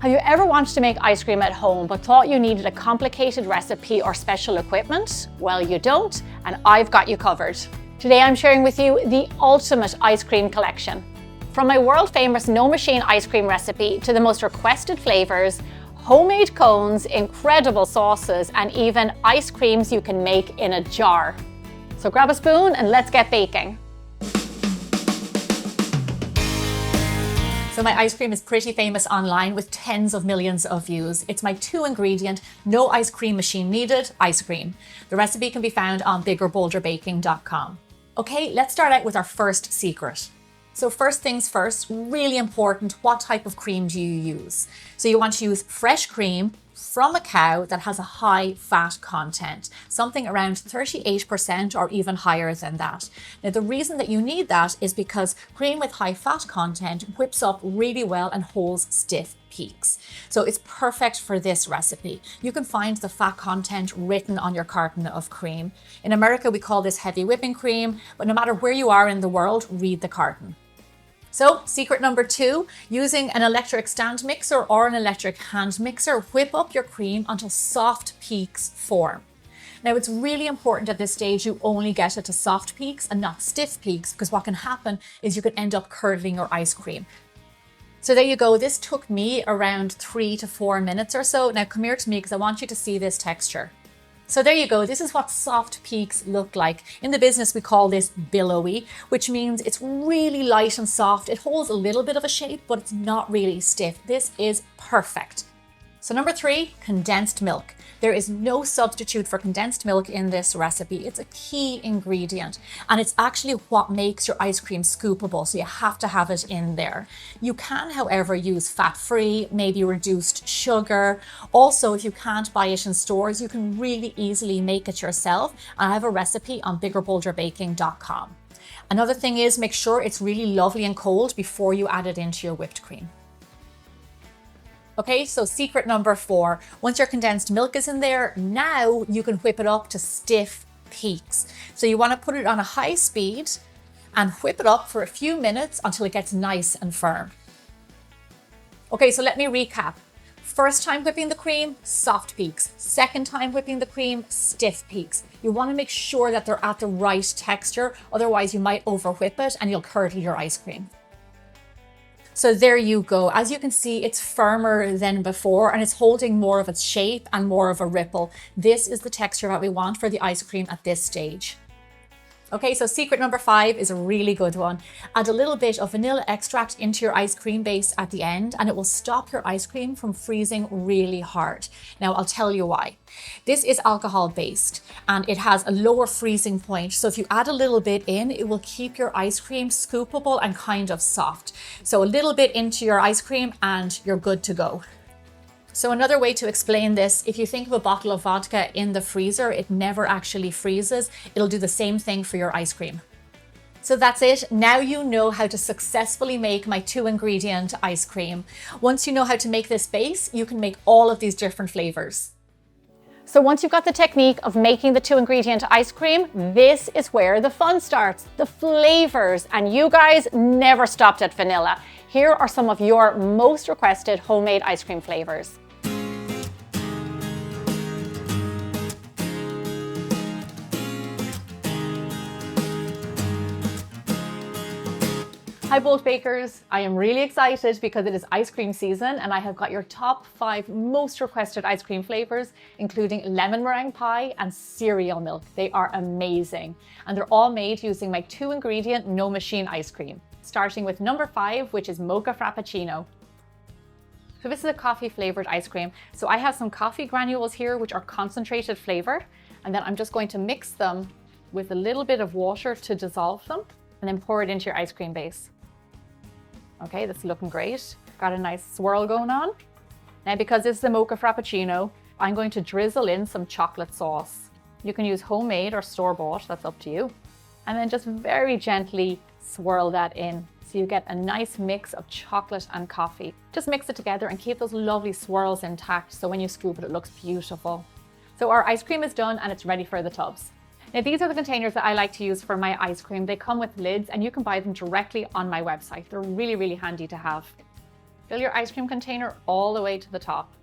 Have you ever wanted to make ice cream at home but thought you needed a complicated recipe or special equipment? Well, you don't, and I've got you covered. Today I'm sharing with you the ultimate ice cream collection. From my world famous no machine ice cream recipe to the most requested flavors, homemade cones, incredible sauces, and even ice creams you can make in a jar. So grab a spoon and let's get baking. So my ice cream is pretty famous online with tens of millions of views. It's my 2-ingredient, no ice cream machine needed ice cream. The recipe can be found on biggerbolderbaking.com. Okay, let's start out with our first secret. So first things first, really important, what type of cream do you use? So you want to use fresh cream from a cow that has a high fat content, something around 38% or even higher than that. Now, the reason that you need that is because cream with high fat content whips up really well and holds stiff peaks. So it's perfect for this recipe. You can find the fat content written on your carton of cream. In America, we call this heavy whipping cream, but no matter where you are in the world, read the carton. So secret number 2, using an electric stand mixer or an electric hand mixer, whip up your cream until soft peaks form. Now it's really important at this stage you only get it to soft peaks and not stiff peaks, because what can happen is you can end up curdling your ice cream. So there you go, this took me around 3 to 4 minutes or so. Now come here to me because I want you to see this texture. So there you go, this is what soft peaks look like. In the business, we call this billowy, which means it's really light and soft. It holds a little bit of a shape, but it's not really stiff. This is perfect. So number 3, condensed milk. There is no substitute for condensed milk in this recipe. It's a key ingredient, and it's actually what makes your ice cream scoopable, so you have to have it in there. You can, however, use fat-free, maybe reduced sugar. Also, if you can't buy it in stores, you can really easily make it yourself. I have a recipe on biggerbolderbaking.com. Another thing is, make sure it's really lovely and cold before you add it into your whipped cream. Okay, so secret number 4, once your condensed milk is in there, now you can whip it up to stiff peaks. So you want to put it on a high speed and whip it up for a few minutes until it gets nice and firm. Okay, so let me recap. First time whipping the cream, soft peaks. Second time whipping the cream, stiff peaks. You want to make sure that they're at the right texture, otherwise you might over whip it and you'll curdle your ice cream. So there you go. As you can see, it's firmer than before and it's holding more of its shape and more of a ripple. This is the texture that we want for the ice cream at this stage. Okay, so secret number 5 is a really good one. Add a little bit of vanilla extract into your ice cream base at the end and it will stop your ice cream from freezing really hard. Now, I'll tell you why. This is alcohol based and it has a lower freezing point. So if you add a little bit in, it will keep your ice cream scoopable and kind of soft. So a little bit into your ice cream and you're good to go. So another way to explain this, if you think of a bottle of vodka in the freezer, it never actually freezes. It'll do the same thing for your ice cream. So that's it. Now you know how to successfully make my 2-ingredient ice cream. Once you know how to make this base, you can make all of these different flavors. So once you've got the technique of making the 2-ingredient ice cream, this is where the fun starts, the flavors. And you guys never stopped at vanilla. Here are some of your most requested homemade ice cream flavors. Hi Bold Bakers, I am really excited because it is ice cream season and I have got your top 5 most requested ice cream flavors, including lemon meringue pie and cereal milk. They are amazing and they're all made using my 2-ingredient no machine ice cream. Starting with number 5, which is Mocha Frappuccino. So this is a coffee flavored ice cream. So I have some coffee granules here, which are concentrated flavor. And then I'm just going to mix them with a little bit of water to dissolve them and then pour it into your ice cream base. Okay, that's looking great. Got a nice swirl going on. Now, because this is a Mocha Frappuccino, I'm going to drizzle in some chocolate sauce. You can use homemade or store-bought, that's up to you. And then just very gently swirl that in. So you get a nice mix of chocolate and coffee. Just mix it together and keep those lovely swirls intact so when you scoop it, it looks beautiful. So our ice cream is done and it's ready for the tubs. Now these are the containers that I like to use for my ice cream. They come with lids and you can buy them directly on my website. They're really, really handy to have. Fill your ice cream container all the way to the top.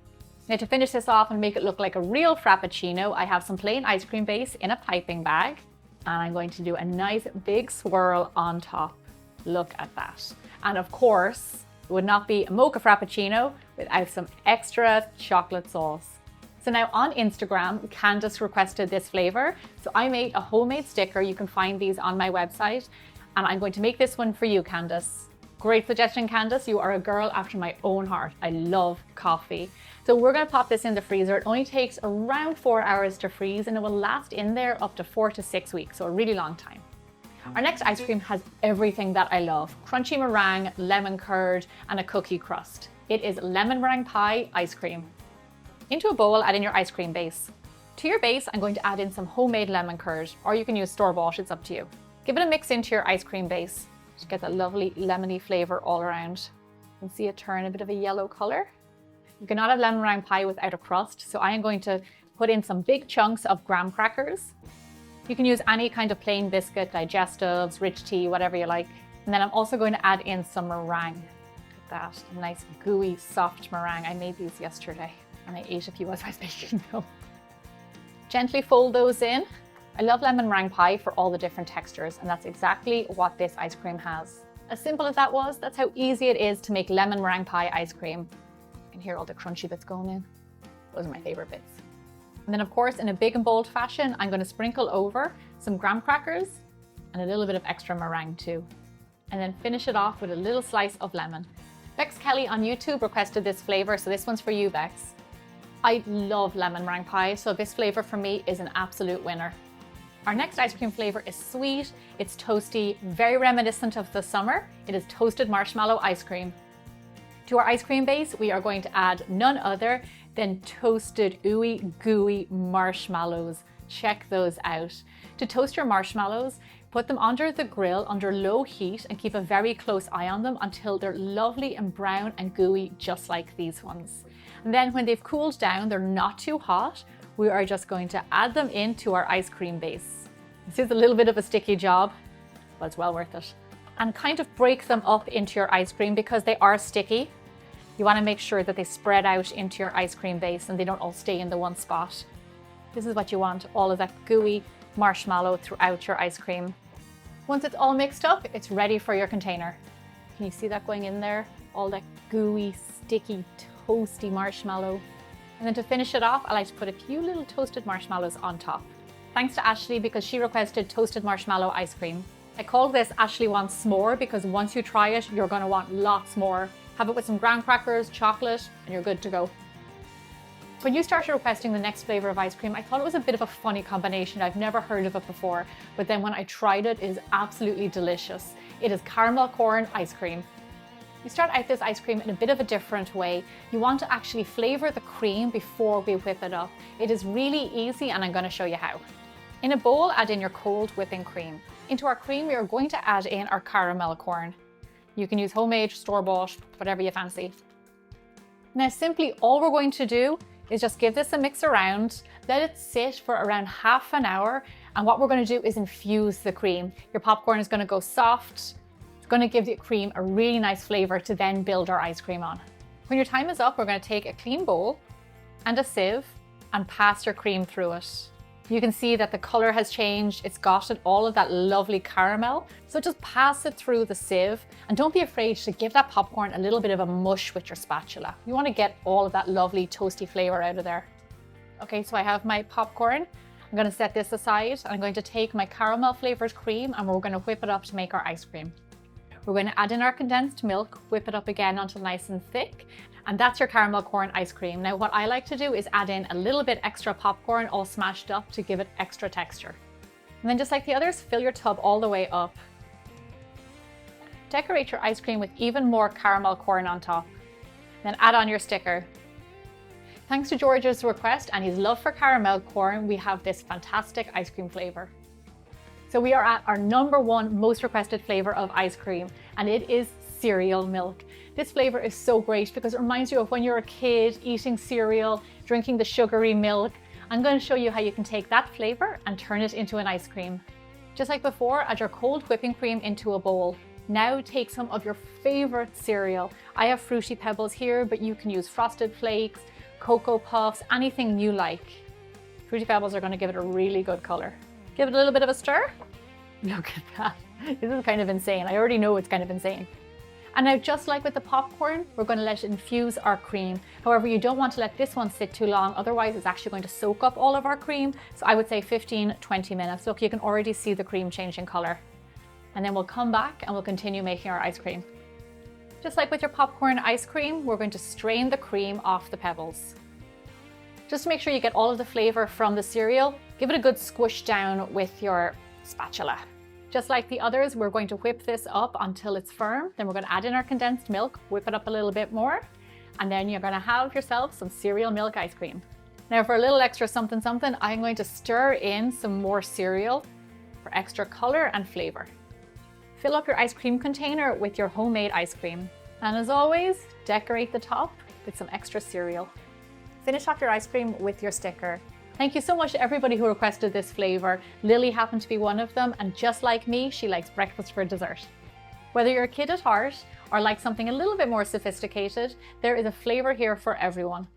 Now to finish this off and make it look like a real Frappuccino, I have some plain ice cream base in a piping bag, and I'm going to do a nice big swirl on top. Look at that. And of course, it would not be a Mocha Frappuccino without some extra chocolate sauce. So now on Instagram, Candice requested this flavor. So I made a homemade sticker. You can find these on my website. And I'm going to make this one for you, Candice. Great suggestion, Candice. You are a girl after my own heart. I love coffee. So we're going to pop this in the freezer. It only takes around 4 hours to freeze, and it will last in there up to 4 to 6 weeks. So a really long time. Our next ice cream has everything that I love. Crunchy meringue, lemon curd, and a cookie crust. It is lemon meringue pie ice cream. Into a bowl, add in your ice cream base. To your base, I'm going to add in some homemade lemon curd, or you can use store-bought, it's up to you. Give it a mix into your ice cream base to get that lovely lemony flavor all around. You can see it turn a bit of a yellow color. You cannot have lemon meringue pie without a crust, so I am going to put in some big chunks of graham crackers. You can use any kind of plain biscuit, digestives, rich tea, whatever you like. And then I'm also going to add in some meringue. Look at that, a nice gooey, soft meringue. I made these yesterday and I ate a few as I was making them. Gently fold those in. I love lemon meringue pie for all the different textures, and that's exactly what this ice cream has. As simple as that was, that's how easy it is to make lemon meringue pie ice cream. You can hear all the crunchy bits going in. Those are my favorite bits. And then of course, in a big and bold fashion, I'm going to sprinkle over some graham crackers and a little bit of extra meringue too. And then finish it off with a little slice of lemon. Bex Kelly on YouTube requested this flavor, so this one's for you, Bex. I love lemon meringue pie, so this flavor for me is an absolute winner. Our next ice cream flavor is sweet, it's toasty, very reminiscent of the summer. It is toasted marshmallow ice cream. To our ice cream base, we are going to add none other than toasted ooey gooey marshmallows. Check those out. To toast your marshmallows, put them under the grill under low heat and keep a very close eye on them until they're lovely and brown and gooey, just like these ones. And then when they've cooled down, they're not too hot, we are just going to add them into our ice cream base. This is a little bit of a sticky job, but it's well worth it. And kind of break them up into your ice cream because they are sticky. You want to make sure that they spread out into your ice cream base and they don't all stay in the one spot. This is what you want, all of that gooey marshmallow throughout your ice cream. Once it's all mixed up, it's ready for your container. Can you see that going in there? All that gooey, sticky, toasty marshmallow. And then to finish it off, I like to put a few little toasted marshmallows on top. Thanks to Ashley because she requested toasted marshmallow ice cream. I call this Ashley Wants S'more because once you try it, you're going to want lots more. Have it with some graham crackers, chocolate, and you're good to go. When you started requesting the next flavor of ice cream, I thought it was a bit of a funny combination. I've never heard of it before, but then when I tried it, it is absolutely delicious. It is caramel corn ice cream. You start out this ice cream in a bit of a different way. You want to actually flavor the cream before we whip it up. It is really easy and I'm going to show you how. In a bowl, add in your cold whipping cream. Into our cream, we are going to add in our caramel corn. You can use homemade, store-bought, whatever you fancy. Now simply all we're going to do is just give this a mix around, let it sit for around half an hour, and what we're going to do is infuse the cream. Your popcorn is going to go soft. It's going to give the cream a really nice flavor to then build our ice cream on. When your time is up, we're going to take a clean bowl and a sieve and pass your cream through it. You can see that the color has changed. It's gotten all of that lovely caramel. So just pass it through the sieve and don't be afraid to give that popcorn a little bit of a mush with your spatula. You want to get all of that lovely toasty flavor out of there. Okay, so I have my popcorn. I'm going to set this aside. I'm going to take my caramel flavored cream and we're going to whip it up to make our ice cream. We're going to add in our condensed milk, whip it up again until nice and thick. And that's your caramel corn ice cream. Now what I like to do is add in a little bit extra popcorn all smashed up to give it extra texture. And then just like the others, fill your tub all the way up. Decorate your ice cream with even more caramel corn on top. Then add on your sticker. Thanks to George's request and his love for caramel corn, we have this fantastic ice cream flavor. So we are at our #1 most requested flavor of ice cream, and it is cereal milk. This flavor is so great because it reminds you of when you're a kid eating cereal, drinking the sugary milk. I'm going to show you how you can take that flavor and turn it into an ice cream. Just like before, add your cold whipping cream into a bowl. Now take some of your favorite cereal. I have Fruity Pebbles here, but you can use Frosted Flakes, Cocoa Puffs, anything you like. Fruity Pebbles are going to give it a really good color. Give it a little bit of a stir. Look at that. This is kind of insane. I already know it's kind of insane. And now, just like with the popcorn, we're going to let it infuse our cream. However, you don't want to let this one sit too long, otherwise it's actually going to soak up all of our cream. So I would say 15-20 minutes. Look, you can already see the cream changing color. And then we'll come back and we'll continue making our ice cream. Just like with your popcorn ice cream, we're going to strain the cream off the pebbles. Just to make sure you get all of the flavor from the cereal, give it a good squish down with your spatula. Just like the others, we're going to whip this up until it's firm. Then we're going to add in our condensed milk, whip it up a little bit more, and then you're going to have yourself some cereal milk ice cream. Now for a little extra something something, I'm going to stir in some more cereal for extra color and flavor. Fill up your ice cream container with your homemade ice cream. And as always, decorate the top with some extra cereal. Finish off your ice cream with your sticker. Thank you so much to everybody who requested this flavor. Lily happened to be one of them, and just like me, she likes breakfast for dessert. Whether you're a kid at heart or like something a little bit more sophisticated, there is a flavor here for everyone.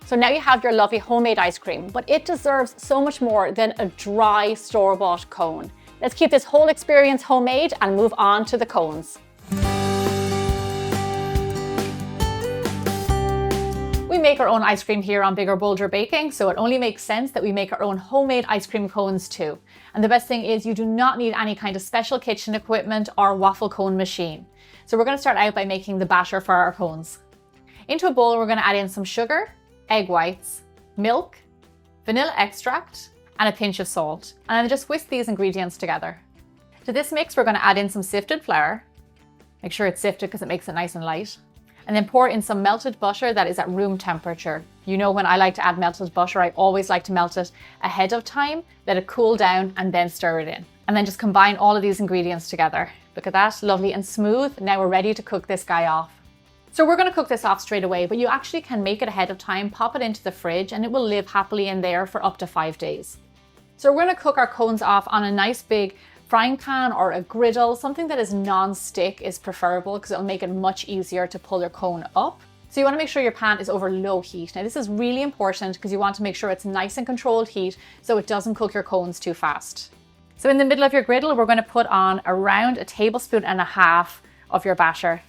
So now you have your lovely homemade ice cream, but it deserves so much more than a dry store-bought cone. Let's keep this whole experience homemade and move on to the cones. We make our own ice cream here on Bigger Bolder Baking, so it only makes sense that we make our own homemade ice cream cones too. And the best thing is you do not need any kind of special kitchen equipment or waffle cone machine. So we're going to start out by making the batter for our cones. Into a bowl, we're going to add in some sugar, egg whites, milk, vanilla extract, and a pinch of salt. And then just whisk these ingredients together. To this mix, we're going to add in some sifted flour. Make sure it's sifted because it makes it nice and light. And then pour in some melted butter that is at room temperature. You know, when I like to add melted butter, I always like to melt it ahead of time, let it cool down, and then stir it in. And then just combine all of these ingredients together. Look at that, lovely and smooth. Now we're ready to cook this guy off. So we're going to cook this off straight away, but you actually can make it ahead of time, pop it into the fridge, and it will live happily in there for up to 5 days. So we're going to cook our cones off on a nice big frying pan or a griddle. Something that is non-stick is preferable because it'll make it much easier to pull your cone up. So you want to make sure your pan is over low heat. Now this is really important because you want to make sure it's nice and controlled heat so it doesn't cook your cones too fast. So in the middle of your griddle, we're going to put on around 1.5 tablespoons of your batter.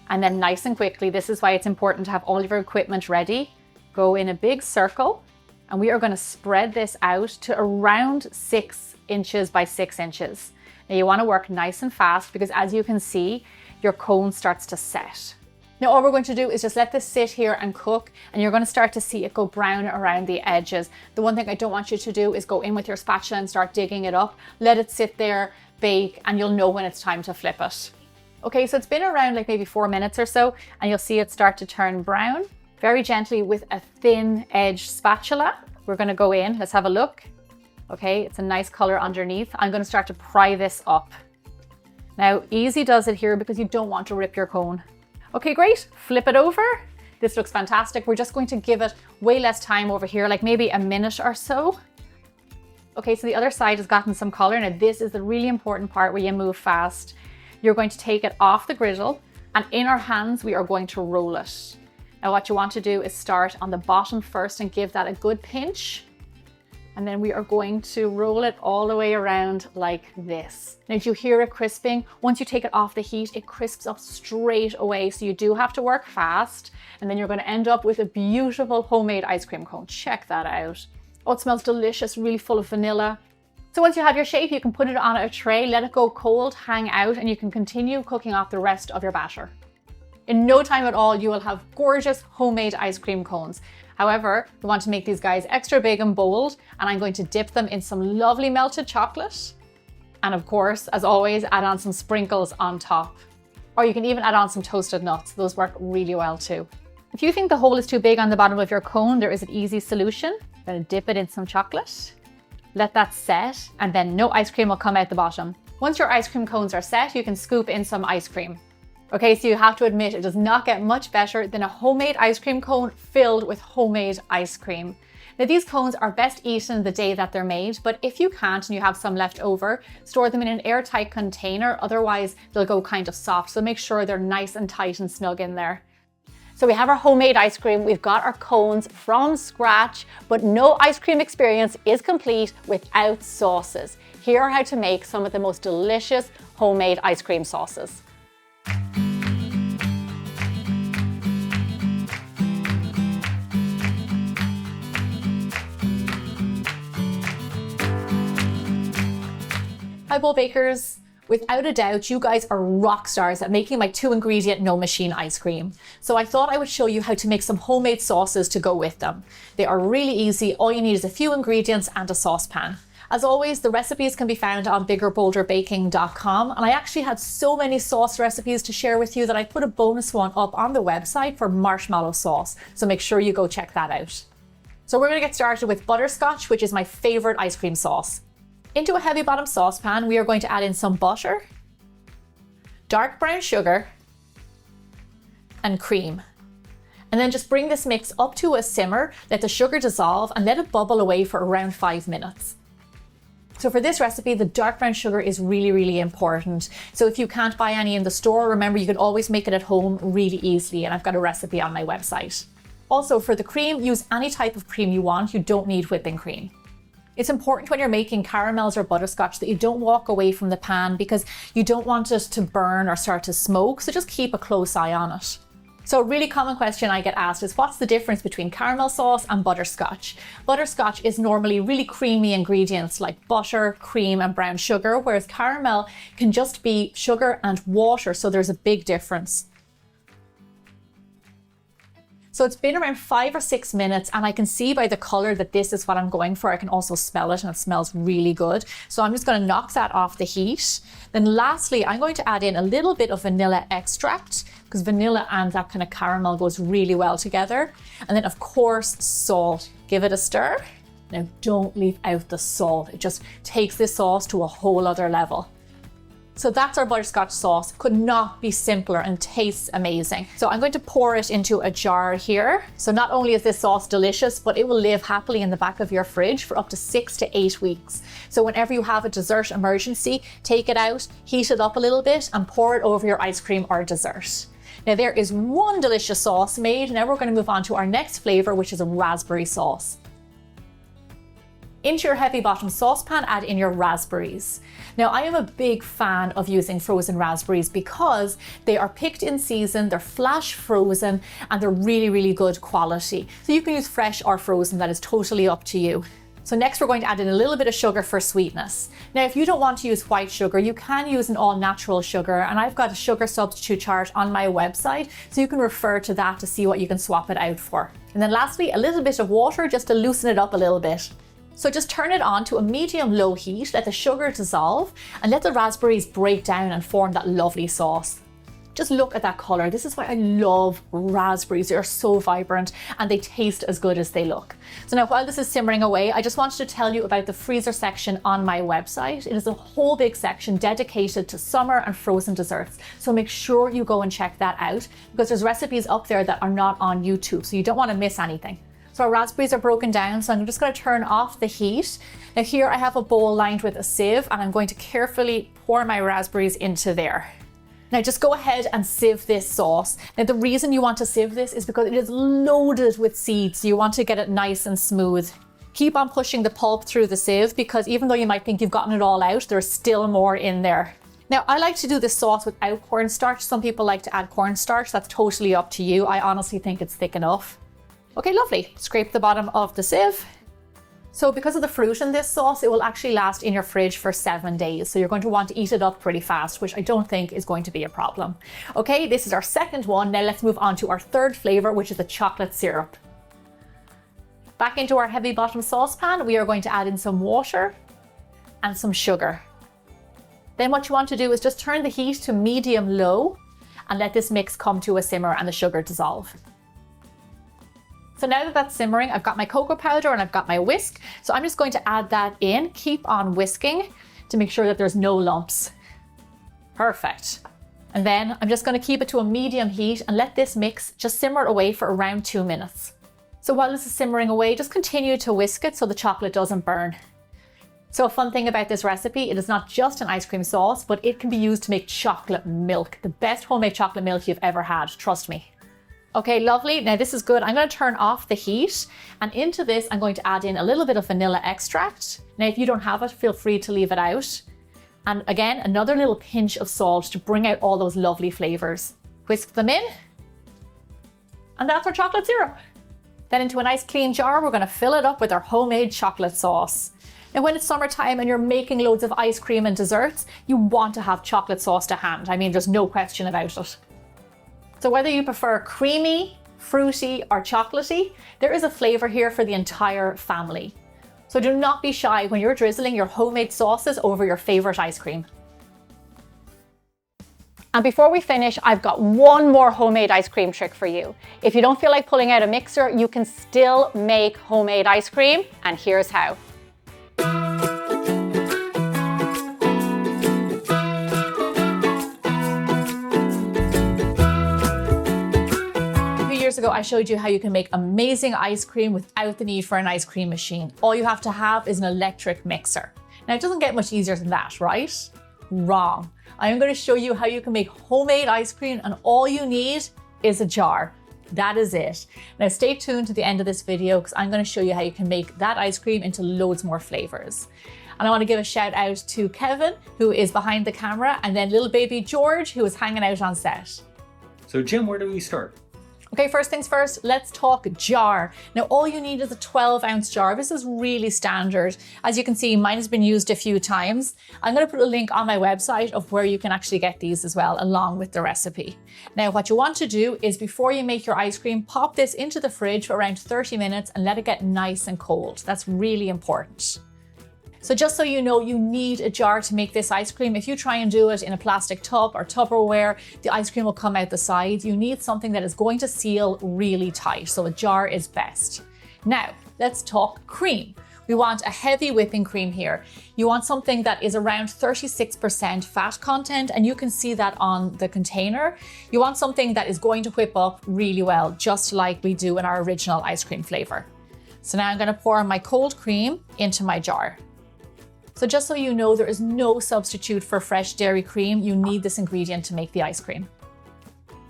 And then nice and quickly, this is why it's important to have all of your equipment ready. Go in a big circle, and we are going to spread this out to around 6 inches by 6 inches. Now you want to work nice and fast because as you can see, your cone starts to set. Now all we're going to do is just let this sit here and cook, and you're going to start to see it go brown around the edges. The one thing I don't want you to do is go in with your spatula and start digging it up. Let it sit there, bake, and you'll know when it's time to flip it. Okay, so it's been around like maybe 4 minutes or so, and you'll see it start to turn brown. Very gently with a thin edged spatula, we're going to go in. Let's have a look. Okay, it's a nice color underneath. I'm going to start to pry this up. Now, easy does it here because you don't want to rip your cone. Okay, great. Flip it over. This looks fantastic. We're just going to give it way less time over here, like maybe a minute or so. Okay, so the other side has gotten some color. Now, this is the really important part where you move fast. You're going to take it off the griddle, and in our hands, we are going to roll it. Now, what you want to do is start on the bottom first and give that a good pinch. And then we are going to roll it all the way around like this. Now, do you hear it crisping? Once you take it off the heat, it crisps up straight away. So you do have to work fast. And then you're going to end up with a beautiful homemade ice cream cone. Check that out. Oh, it smells delicious, really full of vanilla. So once you have your shape, you can put it on a tray, let it go cold, hang out, and you can continue cooking off the rest of your batter. In no time at all, you will have gorgeous homemade ice cream cones. However, we want to make these guys extra big and bold, and I'm going to dip them in some lovely melted chocolate. And of course, as always, add on some sprinkles on top. Or you can even add on some toasted nuts. Those work really well too. If you think the hole is too big on the bottom of your cone, there is an easy solution. I'm going to dip it in some chocolate. Let that set, and then no ice cream will come out the bottom. Once your ice cream cones are set, you can scoop in some ice cream. Okay, so you have to admit it does not get much better than a homemade ice cream cone filled with homemade ice cream. Now these cones are best eaten the day that they're made, but if you can't and you have some left over, store them in an airtight container, otherwise they'll go kind of soft. So make sure they're nice and tight and snug in there. So we have our homemade ice cream, we've got our cones from scratch, but no ice cream experience is complete without sauces. Here are how to make some of the most delicious homemade ice cream sauces. Hi Bowl Bakers. Without a doubt, you guys are rock stars at making my 2-ingredient no machine ice cream. So I thought I would show you how to make some homemade sauces to go with them. They are really easy. All you need is a few ingredients and a saucepan. As always, the recipes can be found on biggerbolderbaking.com, and I actually had so many sauce recipes to share with you that I put a bonus one up on the website for marshmallow sauce. So make sure you go check that out. So we're going to get started with butterscotch, which is my favorite ice cream sauce. Into a heavy bottom saucepan, we are going to add in some butter, dark brown sugar, and cream. And then just bring this mix up to a simmer, let the sugar dissolve, and let it bubble away for around 5 minutes. So for this recipe, the dark brown sugar is really, really important. So if you can't buy any in the store, remember you can always make it at home really easily, and I've got a recipe on my website. Also for the cream, use any type of cream you want. You don't need whipping cream. It's important when you're making caramels or butterscotch that you don't walk away from the pan because you don't want it to burn or start to smoke, so just keep a close eye on it. So a really common question I get asked is what's the difference between caramel sauce and butterscotch? Butterscotch is normally really creamy ingredients like butter, cream and brown sugar, whereas caramel can just be sugar and water, so there's a big difference. So it's been around 5 or 6 minutes and I can see by the color that this is what I'm going for. I can also smell it and it smells really good. So I'm just going to knock that off the heat. Then lastly, I'm going to add in a little bit of vanilla extract because vanilla and that kind of caramel goes really well together. And then of course, salt. Give it a stir. Now don't leave out the salt. It just takes this sauce to a whole other level. So that's our butterscotch sauce. Could not be simpler and tastes amazing. So I'm going to pour it into a jar here. So not only is this sauce delicious, but it will live happily in the back of your fridge for up to 6 to 8 weeks. So whenever you have a dessert emergency, take it out, heat it up a little bit and pour it over your ice cream or dessert. Now there is one delicious sauce made. Now we're going to move on to our next flavor, which is a raspberry sauce. Into your heavy bottom saucepan, add in your raspberries. Now I am a big fan of using frozen raspberries because they are picked in season, they're flash frozen, and they're really, really good quality. So you can use fresh or frozen, that is totally up to you. So next we're going to add in a little bit of sugar for sweetness. Now if you don't want to use white sugar, you can use an all natural sugar, and I've got a sugar substitute chart on my website, so you can refer to that to see what you can swap it out for. And then lastly, a little bit of water just to loosen it up a little bit. So just turn it on to a medium-low heat, let the sugar dissolve, and let the raspberries break down and form that lovely sauce. Just look at that color. This is why I love raspberries. They are so vibrant and they taste as good as they look. So now while this is simmering away, I just wanted to tell you about the freezer section on my website. It is a whole big section dedicated to summer and frozen desserts. So make sure you go and check that out because there's recipes up there that are not on YouTube, so you don't want to miss anything. So our raspberries are broken down, so I'm just going to turn off the heat. Now here I have a bowl lined with a sieve and I'm going to carefully pour my raspberries into there. Now just go ahead and sieve this sauce. Now the reason you want to sieve this is because it is loaded with seeds, so you want to get it nice and smooth. Keep on pushing the pulp through the sieve because even though you might think you've gotten it all out, there's still more in there. Now I like to do this sauce without cornstarch. Some people like to add cornstarch. That's totally up to you. I honestly think it's thick enough. Okay, lovely. Scrape the bottom of the sieve. So because of the fruit in this sauce, it will actually last in your fridge for 7 days. So you're going to want to eat it up pretty fast, which I don't think is going to be a problem. Okay, this is our second one. Now let's move on to our third flavor, which is the chocolate syrup. Back into our heavy bottom saucepan, we are going to add in some water and some sugar. Then what you want to do is just turn the heat to medium-low and let this mix come to a simmer and the sugar dissolve. So now that that's simmering, I've got my cocoa powder and I've got my whisk. So I'm just going to add that in, keep on whisking to make sure that there's no lumps. Perfect. And then I'm just going to keep it to a medium heat and let this mix just simmer away for around 2 minutes. So while this is simmering away, just continue to whisk it so the chocolate doesn't burn. So a fun thing about this recipe, it is not just an ice cream sauce, but it can be used to make chocolate milk. The best homemade chocolate milk you've ever had, trust me. Okay, lovely. Now this is good. I'm going to turn off the heat, and into this I'm going to add in a little bit of vanilla extract. Now if you don't have it, feel free to leave it out. And again, another little pinch of salt to bring out all those lovely flavors. Whisk them in. And that's our chocolate syrup. Then into a nice clean jar, we're going to fill it up with our homemade chocolate sauce. Now when it's summertime and you're making loads of ice cream and desserts, you want to have chocolate sauce to hand. I mean, there's no question about it. So whether you prefer creamy, fruity or chocolatey, there is a flavor here for the entire family. So do not be shy when you're drizzling your homemade sauces over your favorite ice cream. And before we finish, I've got one more homemade ice cream trick for you. If you don't feel like pulling out a mixer, you can still make homemade ice cream, and here's how. A few years ago, I showed you how you can make amazing ice cream without the need for an ice cream machine. All you have to have is an electric mixer. Now, it doesn't get much easier than that, right? Wrong. I'm going to show you how you can make homemade ice cream, and all you need is a jar. That is it. Now stay tuned to the end of this video because I'm going to show you how you can make that ice cream into loads more flavors. And I want to give a shout out to Kevin, who is behind the camera, and then little baby George, who is hanging out on set. So Jim, where do we start? Okay, first things first, let's talk jar. Now all you need is a 12-ounce jar. This is really standard. As you can see, mine has been used a few times. I'm going to put a link on my website of where you can actually get these as well, along with the recipe. Now what you want to do is before you make your ice cream, pop this into the fridge for around 30 minutes and let it get nice and cold. That's really important. So just so you know, you need a jar to make this ice cream. If you try and do it in a plastic tub or Tupperware, the ice cream will come out the sides. You need something that is going to seal really tight, so a jar is best. Now, let's talk cream. We want a heavy whipping cream here. You want something that is around 36% fat content, and you can see that on the container. You want something that is going to whip up really well, just like we do in our original ice cream flavor. So now I'm going to pour my cold cream into my jar. So just so you know, there is no substitute for fresh dairy cream. You need this ingredient to make the ice cream.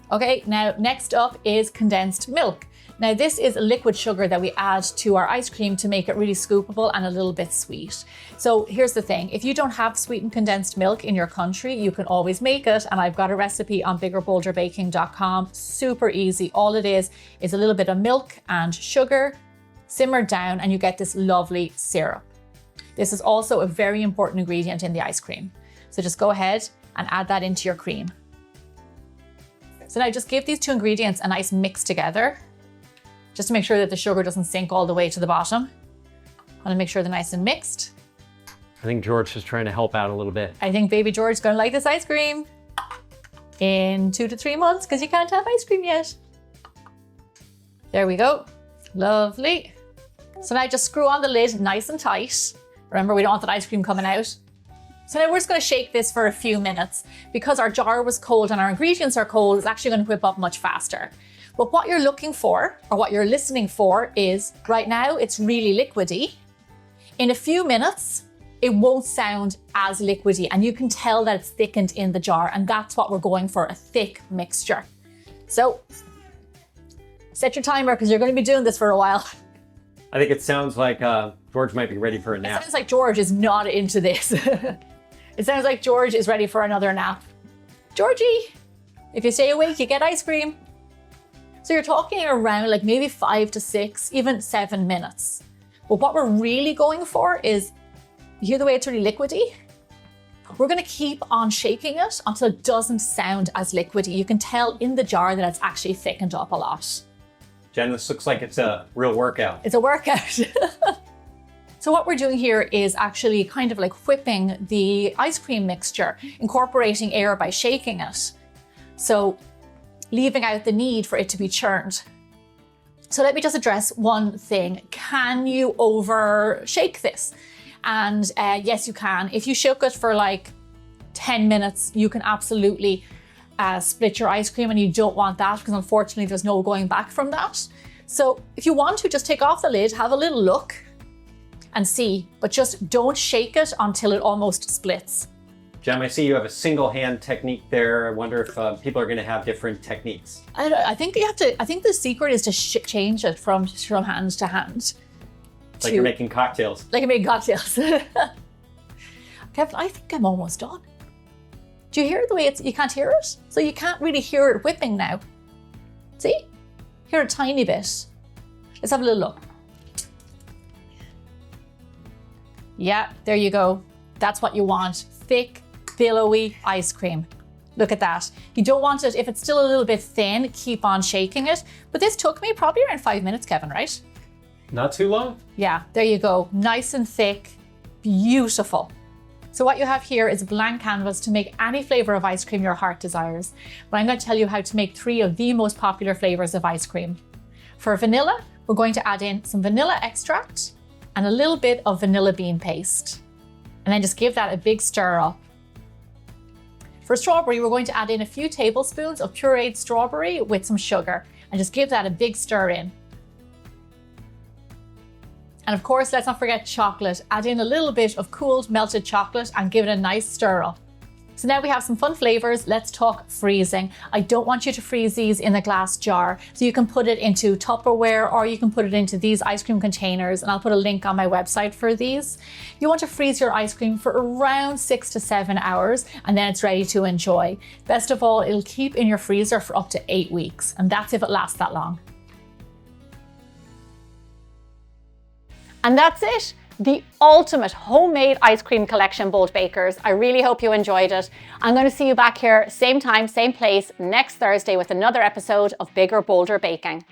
Okay, now next up is condensed milk. Now this is liquid sugar that we add to our ice cream to make it really scoopable and a little bit sweet. So here's the thing, if you don't have sweetened condensed milk in your country, you can always make it. And I've got a recipe on biggerbolderbaking.com, super easy. All it is a little bit of milk and sugar, simmered down, and you get this lovely syrup. This is also a very important ingredient in the ice cream. So just go ahead and add that into your cream. So now just give these two ingredients a nice mix together, just to make sure that the sugar doesn't sink all the way to the bottom. I want to make sure they're nice and mixed. I think George is trying to help out a little bit. I think baby George is going to like this ice cream in 2 to 3 months because you can't have ice cream yet. There we go. Lovely. So now just screw on the lid nice and tight. Remember, we don't want that ice cream coming out. So now we're just going to shake this for a few minutes. Because our jar was cold and our ingredients are cold, it's actually going to whip up much faster. But what you're looking for, or what you're listening for, is right now it's really liquidy. In a few minutes, it won't sound as liquidy, and you can tell that it's thickened in the jar, and that's what we're going for, a thick mixture. So set your timer because you're going to be doing this for a while. I think it sounds like George might be ready for a nap. It sounds like George is not into this. It sounds like George is ready for another nap. Georgie, if you stay awake, you get ice cream. So you're talking around like maybe 5 to 6, even 7 minutes. But what we're really going for is, you hear the way it's really liquidy? We're going to keep on shaking it until it doesn't sound as liquidy. You can tell in the jar that it's actually thickened up a lot. Jen, this looks like it's a real workout. It's a workout. So what we're doing here is actually kind of like whipping the ice cream mixture, incorporating air by shaking it. So leaving out the need for it to be churned. So let me just address one thing. Can you over shake this? And yes, you can. If you shook it for like 10 minutes, you can absolutely split your ice cream, and you don't want that because unfortunately there's no going back from that. So if you want to, just take off the lid, have a little look and see, but just don't shake it until it almost splits. Gemma, I see you have a single hand technique there. I wonder if people are going to have different techniques. I think you have to. I think the secret is to change it from hand to hand. Like you're making cocktails. Like I made cocktails. Kevin, I think I'm almost done. Do you hear the way you can't hear it? So you can't really hear it whipping now. See? Hear a tiny bit. Let's have a little look. Yeah, there you go. That's what you want. Thick, billowy ice cream. Look at that. You don't want it, if it's still a little bit thin, keep on shaking it. But this took me probably around 5 minutes, Kevin, right? Not too long. Yeah, there you go. Nice and thick, beautiful. So what you have here is a blank canvas to make any flavor of ice cream your heart desires. But I'm going to tell you how to make 3 of the most popular flavors of ice cream. For vanilla, we're going to add in some vanilla extract and a little bit of vanilla bean paste. And then just give that a big stir up. For strawberry, we're going to add in a few tablespoons of pureed strawberry with some sugar and just give that a big stir in. And of course, let's not forget chocolate. Add in a little bit of cooled melted chocolate and give it a nice stir up. So now we have some fun flavors. Let's talk freezing. I don't want you to freeze these in a glass jar. So you can put it into Tupperware or you can put it into these ice cream containers, and I'll put a link on my website for these. You want to freeze your ice cream for around 6 to 7 hours and then it's ready to enjoy. Best of all, it'll keep in your freezer for up to 8 weeks, and that's if it lasts that long. And that's it. The ultimate homemade ice cream collection, Bold Bakers. I really hope you enjoyed it. I'm going to see you back here, same time, same place, next Thursday with another episode of Bigger, Bolder Baking.